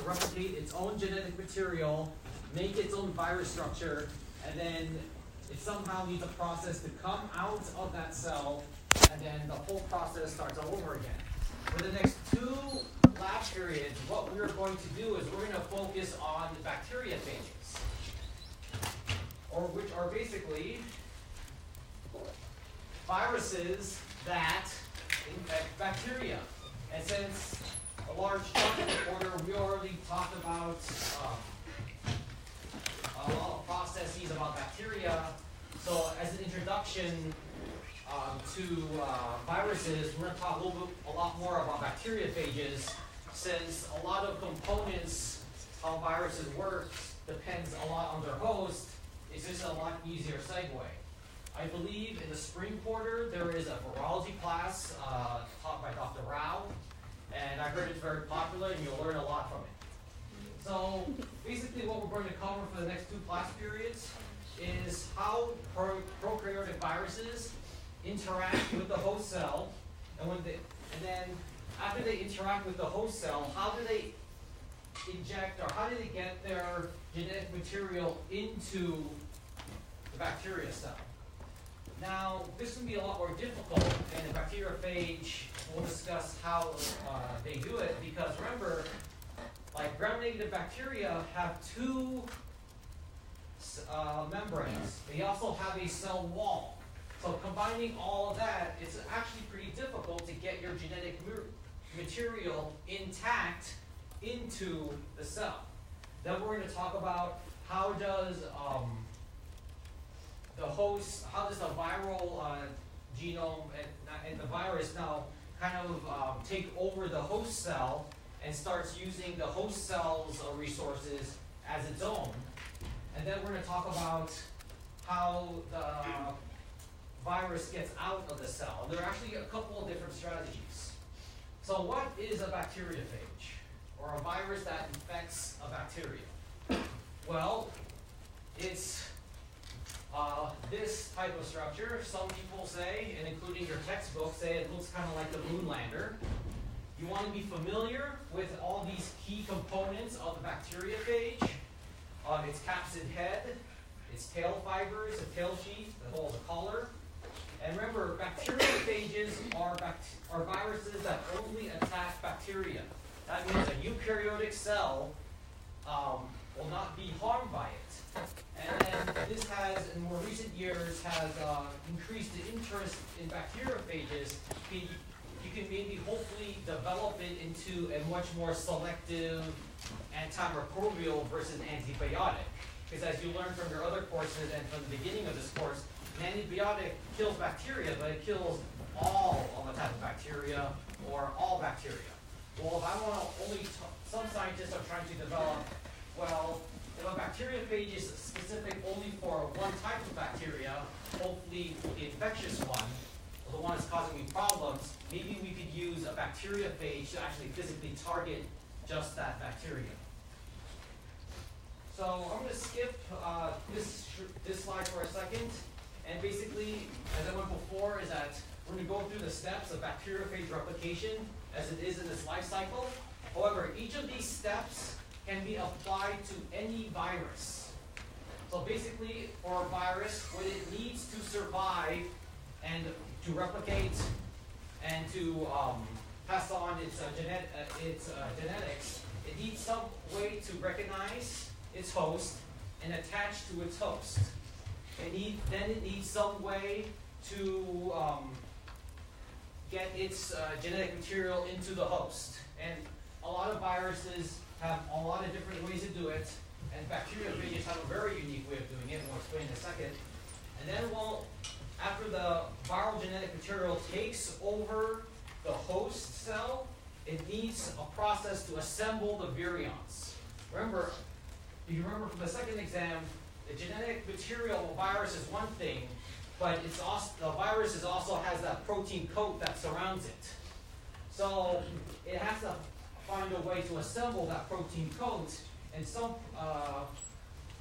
replicate its own genetic material, make its own virus structure, and then it somehow needs a process to come out of that cell, and then the whole process starts all over again. For the next 2 lab periods, what we're going to do is we're going to focus on bacteriophages, or which are basically viruses that infect bacteria. And since a large chunk of the order, we already talked about a lot of processes about bacteria. So as an introduction to viruses, we're going to talk a lot more about bacteriophages, since a lot of components how viruses work depends a lot on their host. It's just a lot easier segue. I believe in the spring quarter there is a virology class taught by Dr. Rao, and I heard it's very popular and you'll learn a lot from it. So basically what we're going to cover for the next 2 class periods is how prokaryotic viruses interact with the host cell, and then after they interact with the host cell, how do they inject, or how do they get their genetic material into the bacteria cell? Now, this can be a lot more difficult, and the bacteriophage will discuss how they do it, because remember, like gram-negative bacteria have 2 membranes. They also have a cell wall. So combining all of that, it's actually pretty difficult to get your genetic material intact into the cell. Then we're going to talk about how does the viral genome and the virus now kind of take over the host cell and starts using the host cell's resources as its own. And then we're going to talk about how the virus gets out of the cell. And there are actually a couple of different strategies. So what is a bacteriophage, or a virus that infects a bacteria? Well, it's this type of structure. Some people say, and including your textbook, say it looks kind of like the moon lander. You want to be familiar with all these key components of the bacteriophage. Its capsid head, its tail fibers, a tail sheath that holds a collar. And remember, bacteriophages are viruses that only attack bacteria. That means a eukaryotic cell will not be harmed by it. And then this has, in more recent years, has increased the interest in bacteriophages. You can maybe hopefully develop it into a much more selective antimicrobial versus antibiotic. Because as you learned from your other courses and from the beginning of this course, an antibiotic kills bacteria, but it kills all of the type of bacteria or all bacteria. Well, if I want to some scientists are trying to develop, well, if a bacteriophage is specific only for one type of bacteria, hopefully the infectious one, or the one that's causing me problems, maybe we could use a bacteriophage to actually physically target just that bacteria. So I'm going to skip this slide for a second. And basically, as I went before, is that we're going to go through the steps of bacteriophage replication as it is in this life cycle. However, each of these steps can be applied to any virus. So basically, for a virus, what it needs to survive and to replicate and to pass on its genetics, it needs some way to recognize its host and attach to its host. Then it needs some way to get its genetic material into the host. And a lot of viruses have a lot of different ways to do it, and bacteriophages have a very unique way of doing it, and we'll explain in a second. And then after the viral genetic material takes over the host cell, it needs a process to assemble the virions. Remember, if you remember from the second exam, the genetic material of a virus is one thing, but the virus also has that protein coat that surrounds it. So it has to find a way to assemble that protein coat, and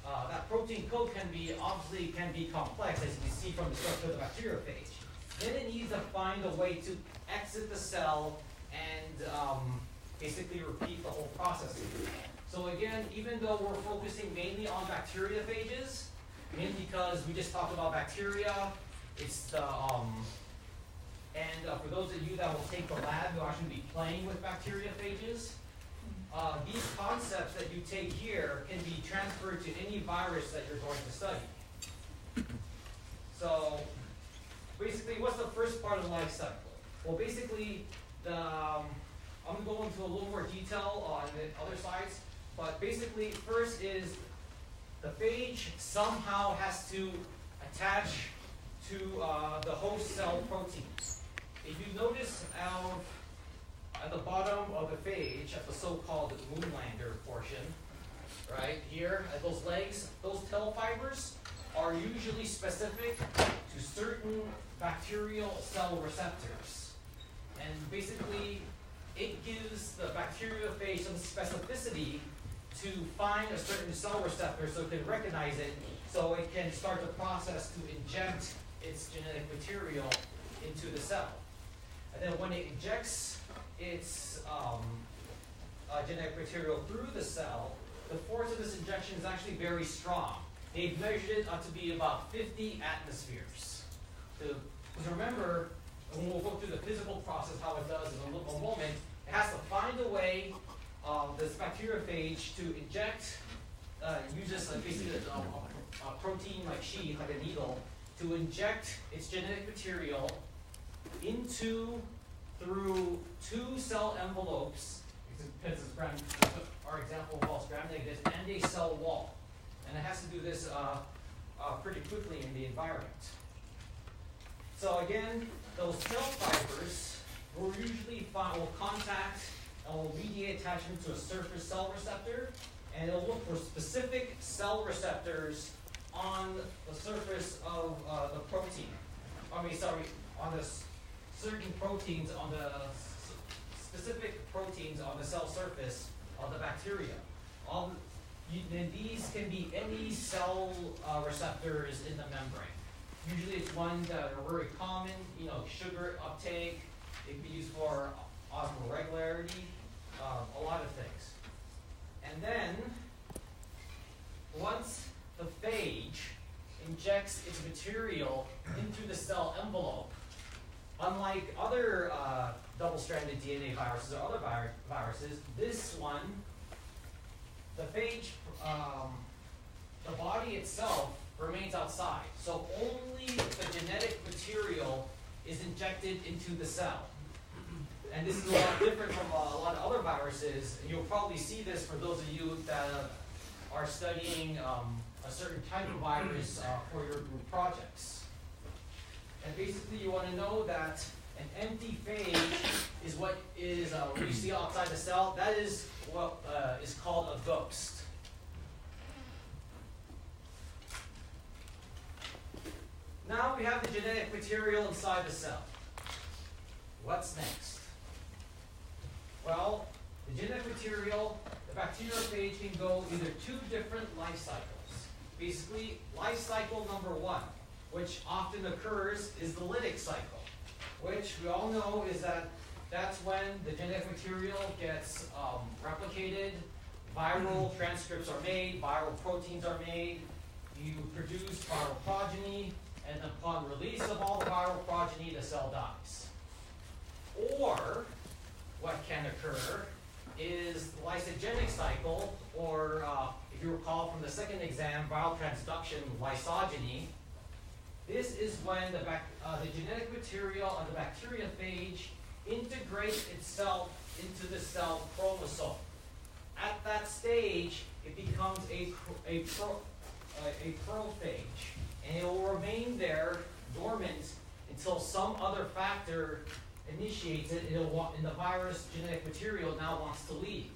that protein coat can be complex, as you can see from the structure of the bacteriophage. Then it needs to find a way to exit the cell and basically repeat the whole process. So again, even though we're focusing mainly on bacteriophages, mainly because we just talked about bacteria, it's the for those of you that will take the lab, you'll actually be playing with bacteriophages. These concepts that you take here can be transferred to any virus that you're going to study. So basically, what's the first part of the life cycle? Well, basically, I'm going to go into a little more detail on the other sides, but basically, first is the phage somehow has to attach to the host cell proteins. If you notice at the bottom of the phage, at the so-called moonlander portion, right here, at those legs, those tail fibers are usually specific to certain bacterial cell receptors. And basically, it gives the bacteriophage some specificity to find a certain cell receptor so it can recognize it, so it can start the process to inject its genetic material into the cell. And then when it injects its genetic material through the cell, the force of this injection is actually very strong. They've measured it up to be about 50 atmospheres. Because remember, when we'll go through the physical process, how it does in a moment, it has to find a way, this bacteriophage, to inject, uses basically a protein-like sheath, like a needle, to inject its genetic material through two cell envelopes, because our example involves gram-negatives, and a cell wall. And it has to do this pretty quickly in the environment. So again, those cell fibers will usually will contact and will mediate attachment to a surface cell receptor, and it'll look for specific cell receptors on the surface of the protein. On the certain proteins, on the specific proteins on the cell surface of the bacteria. Then these can be any cell receptors in the membrane. Usually it's ones that are very common, sugar uptake. It can be used for osmoregularity, a lot of things. And then, once the phage injects its material into the cell envelope, unlike other double-stranded DNA viruses or other viruses, this one, the phage, the body itself remains outside. So only the genetic material is injected into the cell. And this is a lot different from a lot of other viruses. You'll probably see this for those of you that are studying a certain type of virus for your group projects. And basically you want to know that an empty phage is what you see outside the cell. That is what is called a ghost. Now we have the genetic material inside the cell. What's next? Well, the genetic material, the bacteriophage can go either two different life cycles. Basically, life cycle number one, which often occurs, is the lytic cycle, which we all know is that's when the genetic material gets replicated, viral transcripts are made, viral proteins are made, you produce viral progeny, and upon release of all the viral progeny, the cell dies. Or, what can occur is the lysogenic cycle, or if you recall from the second exam, viral transduction lysogeny. This is when the genetic material of the bacteriophage integrates itself into the cell chromosome. At that stage, it becomes a prophage, and it will remain there dormant until some other factor initiates it, and the virus genetic material now wants to leave.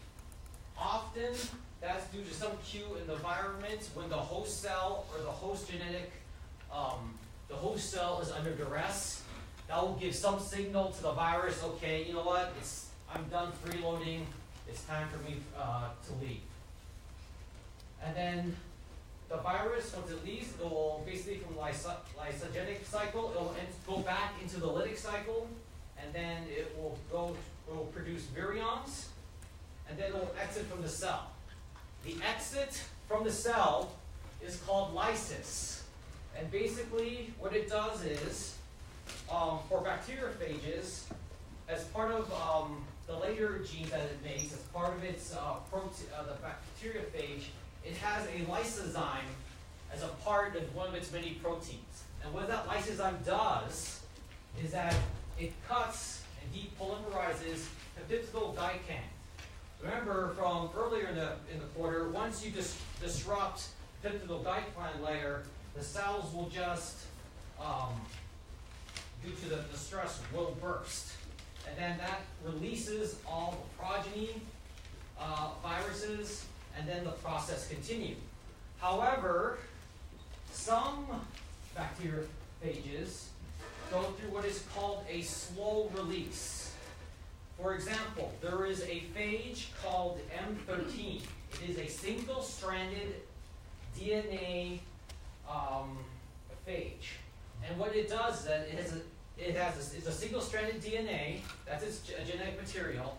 Often, that's due to some cue in the environment when the host cell or the host genetic, the host cell is under duress. That will give some signal to the virus, okay, you know what, I'm done freeloading, it's time for me to leave. And then the virus, once it leaves, it will basically from the lysogenic cycle, it will go back into the lytic cycle, and then it will produce virions, and then it will exit from the cell. The exit from the cell is called lysis. And basically what it does is, for bacteriophages, as part of the later genes that it makes, as part of its protein, the bacteriophage, it has a lysozyme as a part of one of its many proteins. And what that lysozyme does is that it cuts and depolymerizes peptidoglycan. Remember from earlier in the quarter, once you disrupt peptidoglycan layer, the cells will just, due to the stress, will burst. And then that releases all the progeny viruses, and then the process continues. However, some bacteriophages go through what is called a slow release. For example, there is a phage called M13. It is a single-stranded DNA phage. And what it does is that it's a single-stranded DNA, that's its genetic material,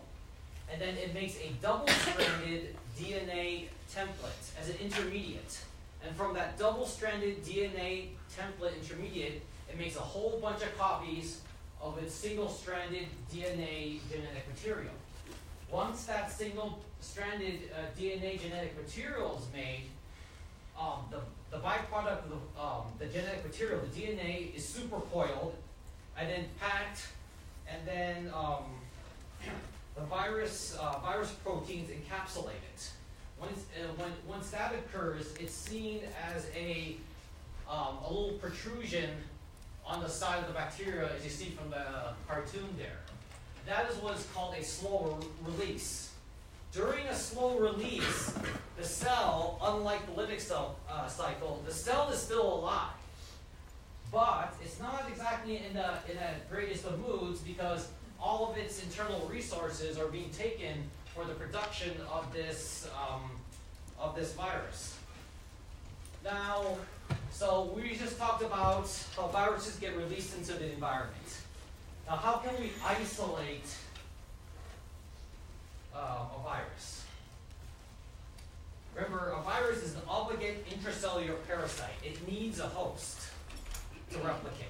and then it makes a double-stranded DNA template as an intermediate. And from that double-stranded DNA template intermediate, it makes a whole bunch of copies of its single-stranded DNA genetic material. Once that single-stranded DNA genetic material is made, the byproduct of the genetic material, the DNA, is supercoiled and then packed, and then the virus proteins encapsulate it. Once that occurs, it's seen as a little protrusion on the side of the bacteria, as you see from the cartoon there. That is what is called a slow release. During a slow release, the cell, unlike the lytic cell cycle, the cell is still alive. But it's not exactly in the greatest of moods, because all of its internal resources are being taken for the production of this virus. Now, so we just talked about how viruses get released into the environment. Now, how can we isolate a virus? Remember, a virus is an obligate intracellular parasite. It needs a host to replicate.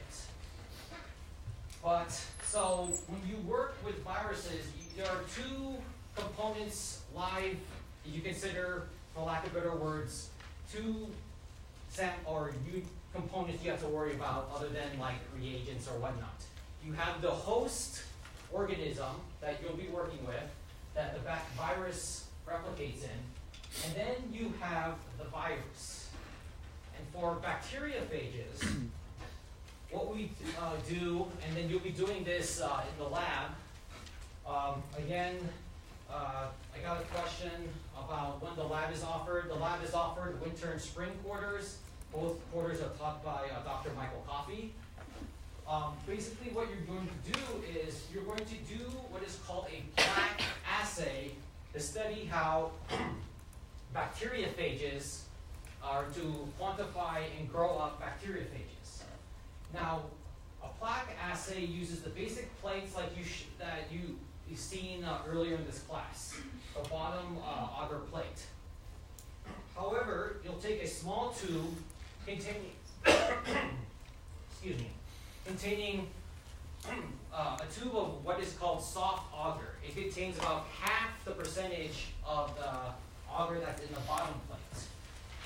But, so when you work with viruses, there are two components live, you consider, for lack of better words, two components you have to worry about other than like reagents or whatnot. You have the host organism that you'll be working with, that the virus replicates in, and then you have the virus. And for bacteriophages, what we do, and then you'll be doing this in the lab, again, I got a question about when the lab is offered. The lab is offered winter and spring quarters. Both quarters are taught by Dr. Michael Coffey. Basically what you're going to do is you're going to do what is called a plaque assay to study how bacteriophages are to quantify and grow up bacteriophages. Now, a plaque assay uses the basic plates like you've seen earlier in this class, the bottom agar plate. However, you'll take a small tube containing, containing a tube of what is called soft agar. It contains about half the percentage of the agar that's in the bottom plate.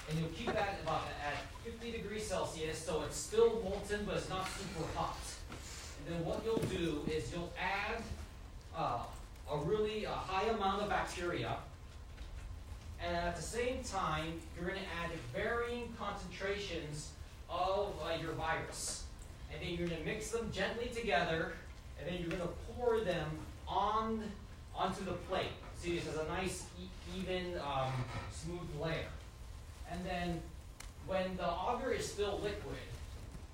And you'll keep that at 50 degrees Celsius, so it's still molten, but it's not super hot. And then what you'll do is you'll add a really high amount of bacteria, and at the same time, you're going to add varying concentrations of your virus. And then you're going to mix them gently together, and then you're going to pour them onto the plate. See, this is a nice, even, smooth layer. And then when the agar is still liquid,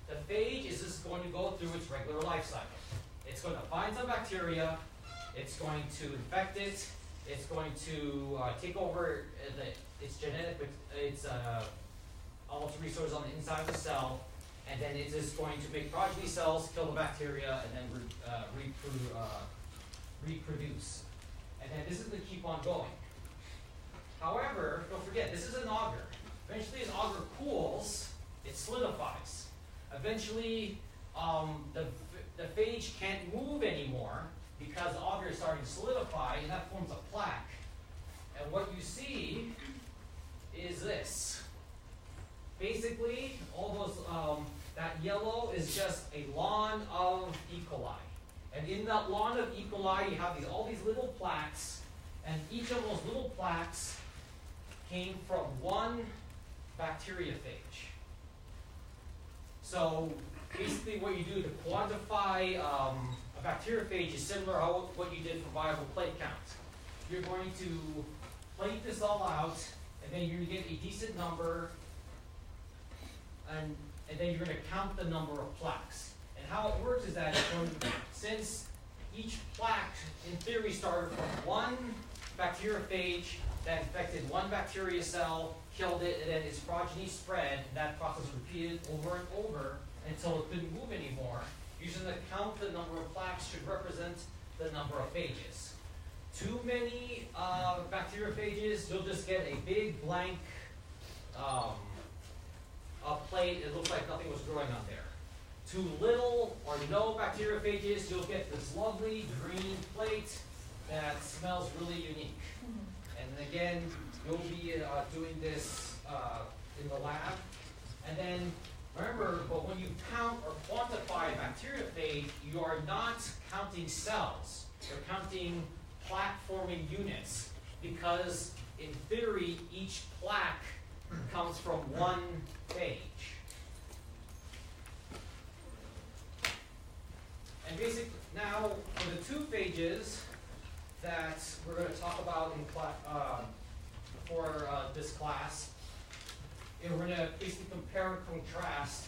the phage is just going to go through its regular life cycle. It's going to find some bacteria, it's going to infect it, it's going to take over all its resources on the inside of the cell, and then it is going to make progeny cells, kill the bacteria, and then reproduce. And then this is going to keep on going. However, don't this is an agar. Eventually, as agar cools, it solidifies. Eventually, the phage can't move anymore because the agar is starting to solidify, and that forms a plaque. And what you see is this. Basically, all those that yellow is just a lawn of E. coli. And in that lawn of E. coli, you have all these little plaques, and each of those little plaques came from one bacteriophage. So basically what you do to quantify a bacteriophage is similar to what you did for viable plate count. You're going to plate this all out, and then you're going to get a decent number, and then you're going to count the number of plaques. And how it works is that since each plaque, in theory, started from one bacteriophage that infected one bacteria cell, killed it, and then its progeny spread, and that process repeated over and over until it couldn't move anymore. Using the count, the number of plaques should represent the number of phages. Too many bacteriophages, you'll just get a big blank plate. It looks like nothing was growing on there. Too little or no bacteriophages, you'll get this lovely green plate that smells really unique. And again, you'll be doing this in the lab. And then remember, but when you count or quantify a bacteriophage, you are not counting cells. You're counting plaque-forming units, because in theory, each plaque comes from one phage. And basically, now for the two phages that we're going to talk about in for this class, and we're going to basically compare and contrast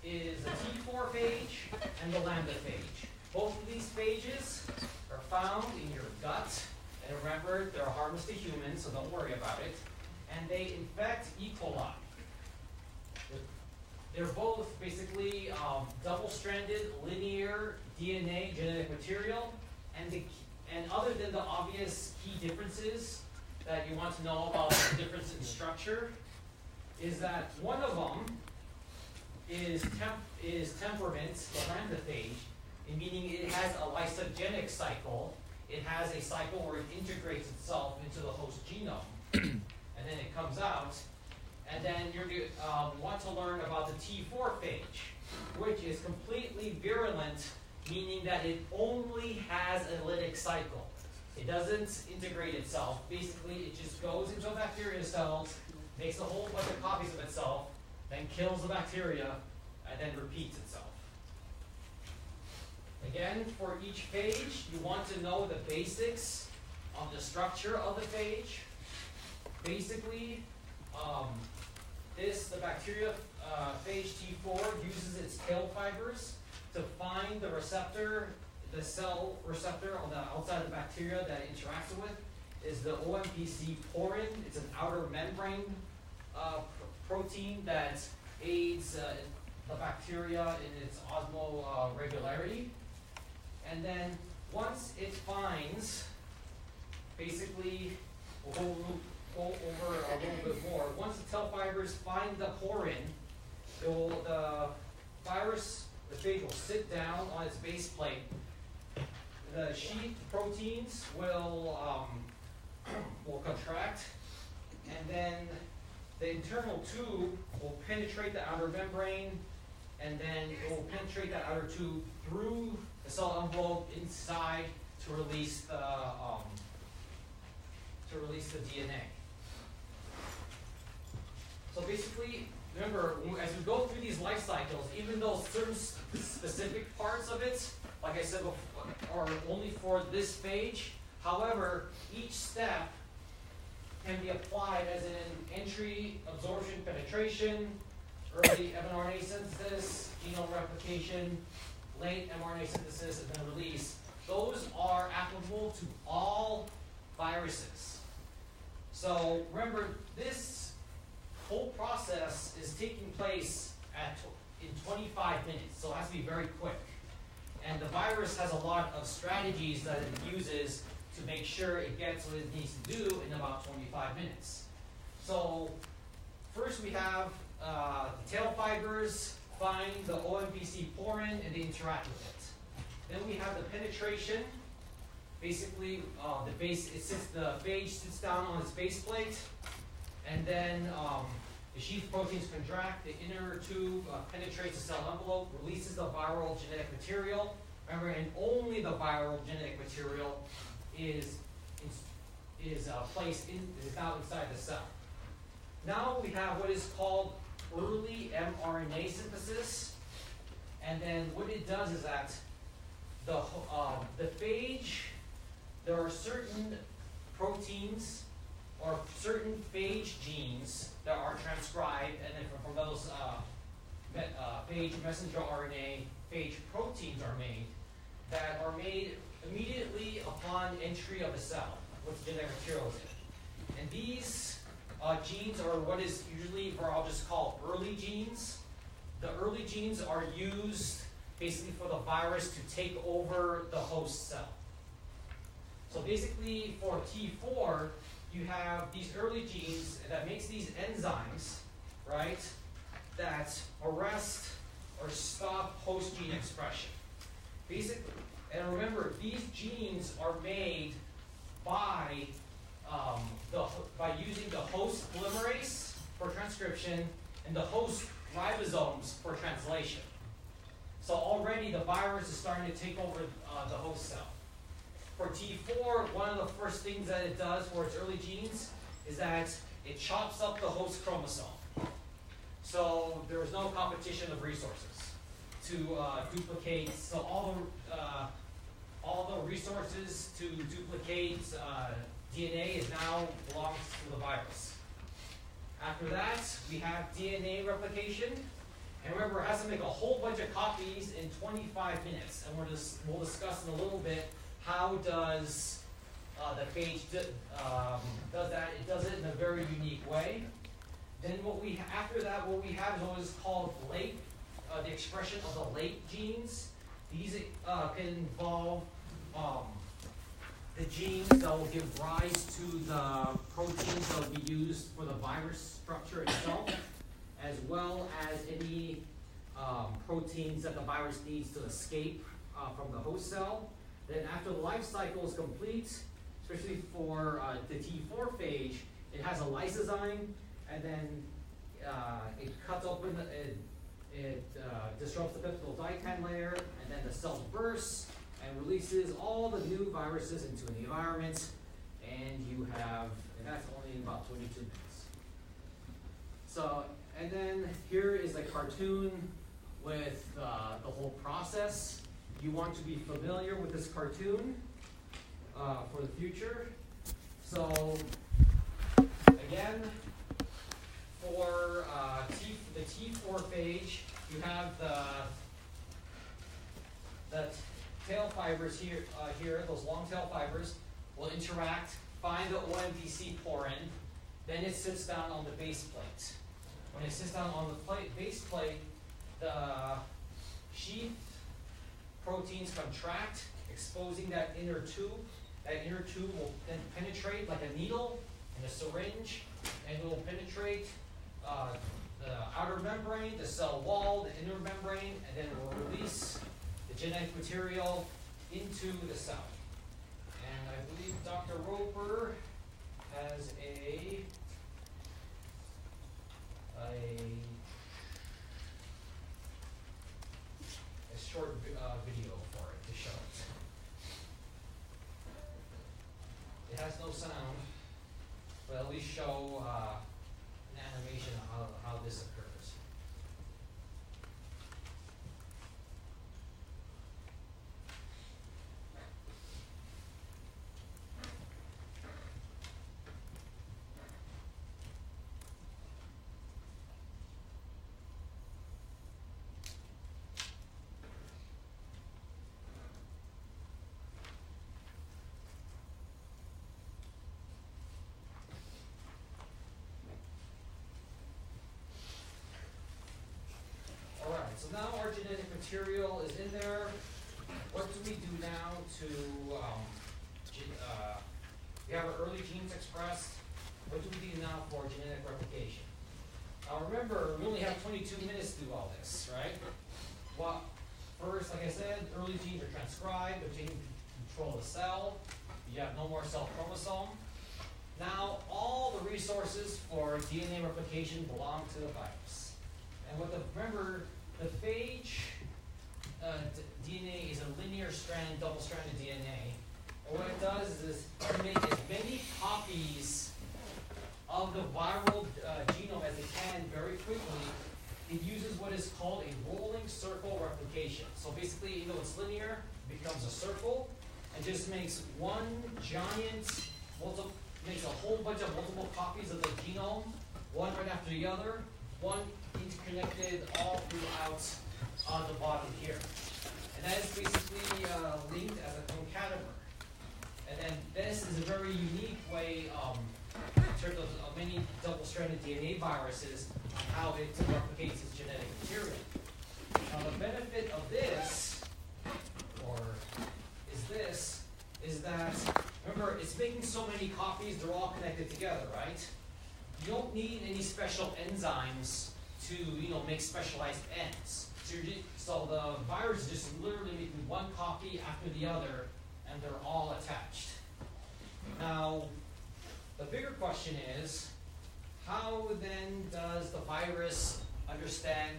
is the T4 phage and the lambda phage. Both of these phages are found in your gut, and remember, they're harmless to humans, so don't worry about it. And they infect E. coli. They're both basically double-stranded linear DNA genetic material, and other than the obvious key differences that you want to know about the difference in structure, is that one of them is temperament, the lambda-phage, meaning it has a lysogenic cycle. It has a cycle where it integrates itself into the host genome, and then it comes out. And then you're going to want to learn about the T4 phage, which is completely virulent, meaning that it only has a lytic cycle. It doesn't integrate itself. Basically, it just goes into bacteria cells, makes a whole bunch of copies of itself, then kills the bacteria, and then repeats itself. Again, for each phage, you want to know the basics of the structure of the phage. Basically, the bacteria phage T4 uses its tail fibers to find the receptor, the cell receptor on the outside of the bacteria that it interacts with is the OMPC porin. It's an outer membrane protein that aids the bacteria in its osmoregularity. And then once it finds, basically, we'll go over a little bit more. Once the tail fibers find the porin, the phage will sit down on its base plate. The sheath proteins will contract, and then the internal tube will penetrate the outer membrane, and then it will penetrate that outer tube through the cell envelope inside to release the DNA. So basically, remember, as we go through these life cycles, even though certain specific parts of it, like I said before, are only for this phage, however, each step can be applied as in entry, absorption, penetration, early mRNA synthesis, genome replication, late mRNA synthesis, and then release. Those are applicable to all viruses. So remember, this whole process is taking place in 25 minutes, so it has to be very quick. And the virus has a lot of strategies that it uses to make sure it gets what it needs to do in about 25 minutes. So first we have the tail fibers find the OMVC porin and they interact with it. Then we have the penetration. Basically, the phage sits down on its base plate, and then the sheath proteins contract. The inner tube penetrates the cell envelope, releases the viral genetic material. Remember, and only the viral genetic material is now inside the cell. Now we have what is called early mRNA synthesis, and then what it does is that the phage, there are certain proteins or certain phage genes that are transcribed, and then from those phage messenger RNA, phage proteins are made immediately upon entry of the cell, with genetic materials in. And these genes are what is usually, or I'll just call early genes. The early genes are used basically for the virus to take over the host cell. So basically for T4, you have these early genes that makes these enzymes, right, that arrest or stop host gene expression. Basically, and remember, these genes are made by using the host polymerase for transcription and the host ribosomes for translation. So already the virus is starting to take over the host cell. For T4, one of the first things that it does for its early genes is that it chops up the host chromosome. So there is no competition of resources to duplicate. So all the resources to duplicate DNA now belongs to the virus. After that, we have DNA replication. And remember, it has to make a whole bunch of copies in 25 minutes. And we'll discuss in a little bit how does the phage does that. It does it in a very unique way. Then after that, what we have is what is called late, the expression of the late genes. These can involve the genes that will give rise to the proteins that will be used for the virus structure itself, as well as any proteins that the virus needs to escape from the host cell. Then after the life cycle is complete, especially for the T4 phage, it has a lysozyme, and then it cuts open, it disrupts the peptidoglycan layer, and then the cell bursts and releases all the new viruses into the environment, and that's only in about 22 minutes. So, and then here is a cartoon with the whole process. You want to be familiar with this cartoon for the future. So, again, for the T4 phage, you have the tail fibers here, those long tail fibers will interact, find the OMVC porin, then it sits down on the base plate. When it sits down on the base plate, the sheath proteins contract, exposing that inner tube. That inner tube will then penetrate like a needle in a syringe, and it will penetrate the outer membrane, the cell wall, the inner membrane, and then it will release the genetic material into the cell. And I believe Dr. Roper has a short video for it to show it. It has no sound, but at least show an animation of how this occurs. So now our genetic material is in there. What do we do now to, we have our early genes expressed. what do we do now for genetic replication? Now remember, we only have 22 minutes to do all this, right? Well, first, like I said, early genes are transcribed, they're taking control of the cell. You have no more cell chromosome. Now, all the resources for DNA replication belong to the virus. And remember, the phage DNA is a linear strand, double-stranded DNA. And what it does is to make as many copies of the viral genome as it can very quickly. It uses what is called a rolling circle replication. So basically, even though it's linear, it becomes a circle and just makes one giant, makes a whole bunch of multiple copies of the genome, one right after the other, one interconnected all throughout the bottom here. And that is basically linked as a concatemer. And then this is a very unique way, in terms of many double-stranded DNA viruses, how it replicates its genetic material. Now the benefit of this, is that, remember, it's making so many copies, they're all connected together, right? You don't need any special enzymes to, make specialized ends. So the virus is just literally making one copy after the other, and they're all attached. Now, the bigger question is, how then does the virus understand,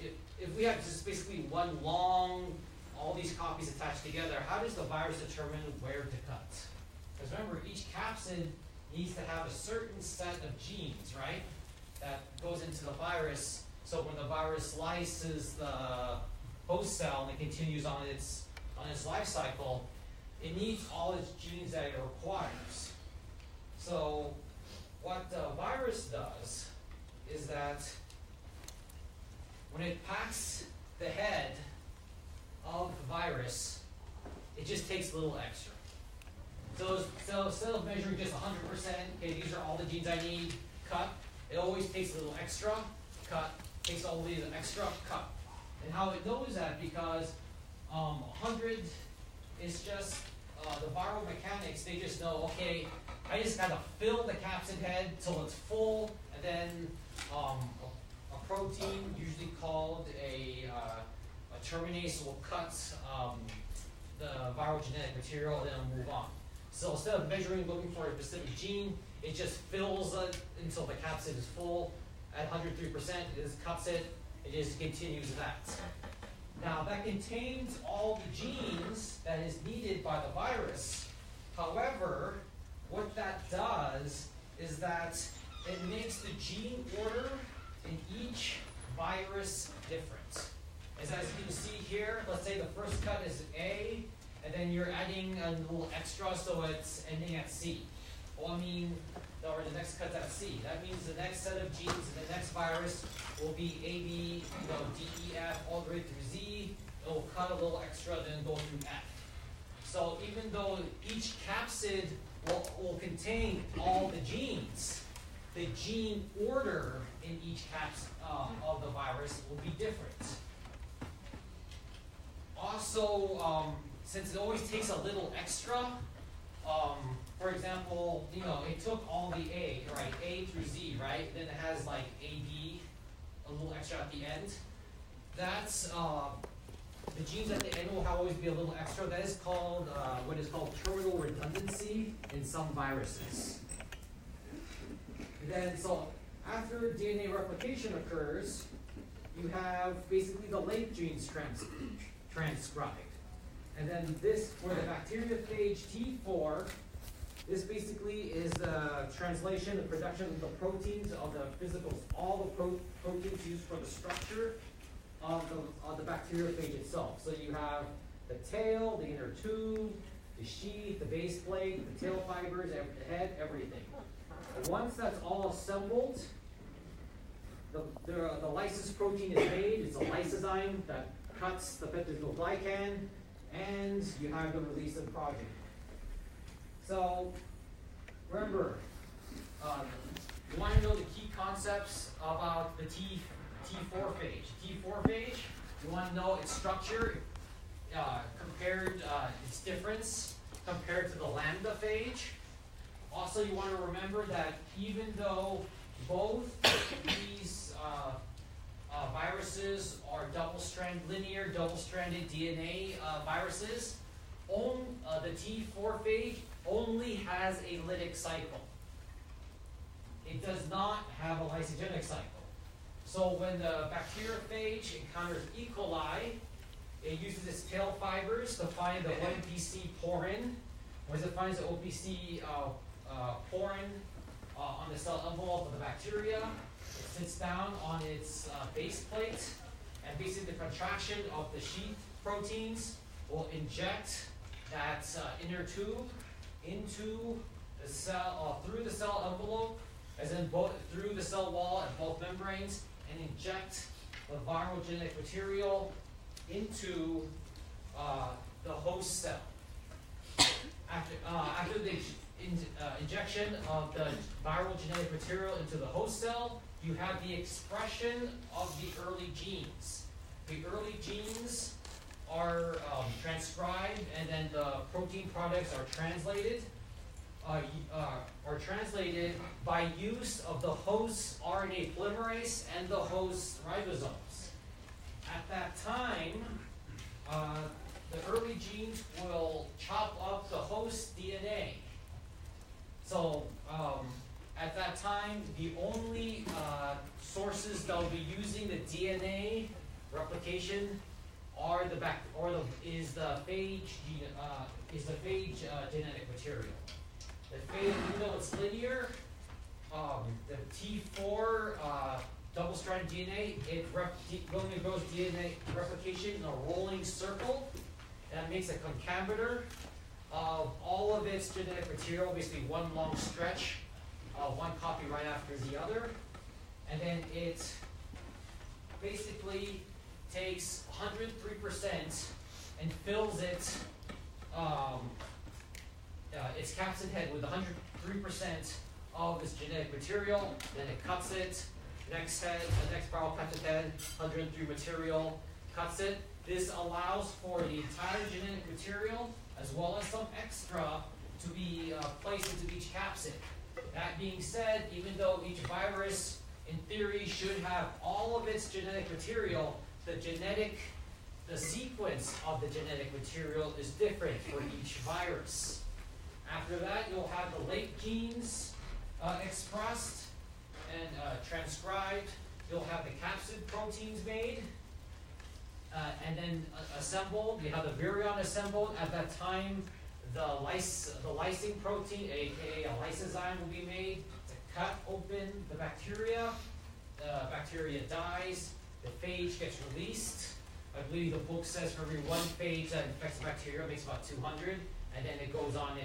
if we have just basically one long, all these copies attached together, how does the virus determine where to cut? Because remember, each capsid needs to have a certain set of genes, right? That goes into the virus, so when the virus slices the host cell and it continues on its life cycle, it needs all its genes that it requires. So what the virus does is that when it packs the head of the virus, it just takes a little extra. So instead of measuring just 100%, okay, these are all the genes I need, cut, it always takes a little extra, cut, takes all these extra, cut. And how it knows that, because 100 is just the viral mechanics, they just know, okay, I just gotta fill the capsid head till it's full, and then a protein, usually called a terminase, will cut the viral genetic material and then move on. So instead of looking for a specific gene, it just fills it until the capsid is full. At 103%, it just cuts it, it just continues that. Now that contains all the genes that is needed by the virus. However, what that does is that it makes the gene order in each virus different. As you can see here, let's say the first cut is A, and then you're adding a little extra, so it's ending at C. Well, or the next cut's at C. That means the next set of genes in the next virus will be A, B, D, E, F, all the way through Z. It will cut a little extra, then go through F. So even though each capsid will contain all the genes, the gene order in each capsid of the virus will be different. Also, since it always takes a little extra, for example, it took all the A, right, A through Z, right? Then it has like AB, a little extra at the end. That's, the genes at the end will always be a little extra. That is called, what is called terminal redundancy in some viruses. And then, so after DNA replication occurs, you have basically the late genes transcribed. And then this, for the bacteriophage T4, this basically is the translation, the production of the proteins, of the physicals, all the proteins used for the structure of the bacteriophage itself. So you have the tail, the inner tube, the sheath, the base plate, the tail fibers, the head, everything. Once that's all assembled, the lysis protein is made. It's a lysozyme that cuts the peptidoglycan, and you have the release of progeny. So remember, you want to know the key concepts about the T4 phage. T4 phage, you want to know its structure, its difference compared to the lambda phage. Also, you want to remember that even though both these viruses are linear double-stranded DNA viruses, the T4 phage only has a lytic cycle. It does not have a lysogenic cycle. So when the bacteriophage encounters E. coli, it uses its tail fibers to find the OPC porin. Once it finds the OPC porin on the cell envelope of the bacteria, it sits down on its base plate, and basically the contraction of the sheath proteins will inject that inner tube into the cell, through the cell envelope, as in both through the cell wall and both membranes, and inject the viral genetic material into the host cell. After the injection of the viral genetic material into the host cell, you have the expression of the early genes. The early genes are transcribed, and then the protein products are translated. By use of the host RNA polymerase and the host ribosomes. At that time, the early genes will chop up the host DNA. So at that time, the only sources that will be using the DNA replication are is the phage genetic material. The phage, even though it's linear, the T4 double-stranded DNA, it only goes DNA replication in a rolling circle. That makes a concameter of all of its genetic material, basically one long stretch of one copy right after the other. And then it basically takes 103% and fills its capsid head with 103% of its genetic material. Then it cuts it. Next viral capsid head, 103 material, cuts it. This allows for the entire genetic material, as well as some extra, to be placed into each capsid. That being said, even though each virus, in theory, should have all of its genetic material, the sequence of the genetic material is different for each virus. After that, you'll have the late genes expressed and transcribed. You'll have the capsid proteins made and then assembled. You have the virion assembled. At that time, the lysine protein, aka a lysozyme, will be made to cut open the bacteria. The bacteria dies. The phage gets released. I believe the book says for every one phage that infects the bacteria, it makes about 200, and then it goes on to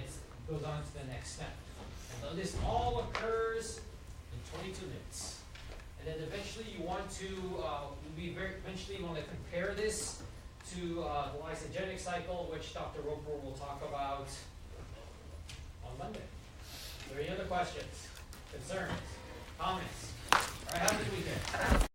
the next step. And so this all occurs in 22 minutes. And then eventually you want to compare this to the lysogenic cycle, which Dr. Roper will talk about on Monday. Are there any other questions, concerns, comments? All right, have a good weekend.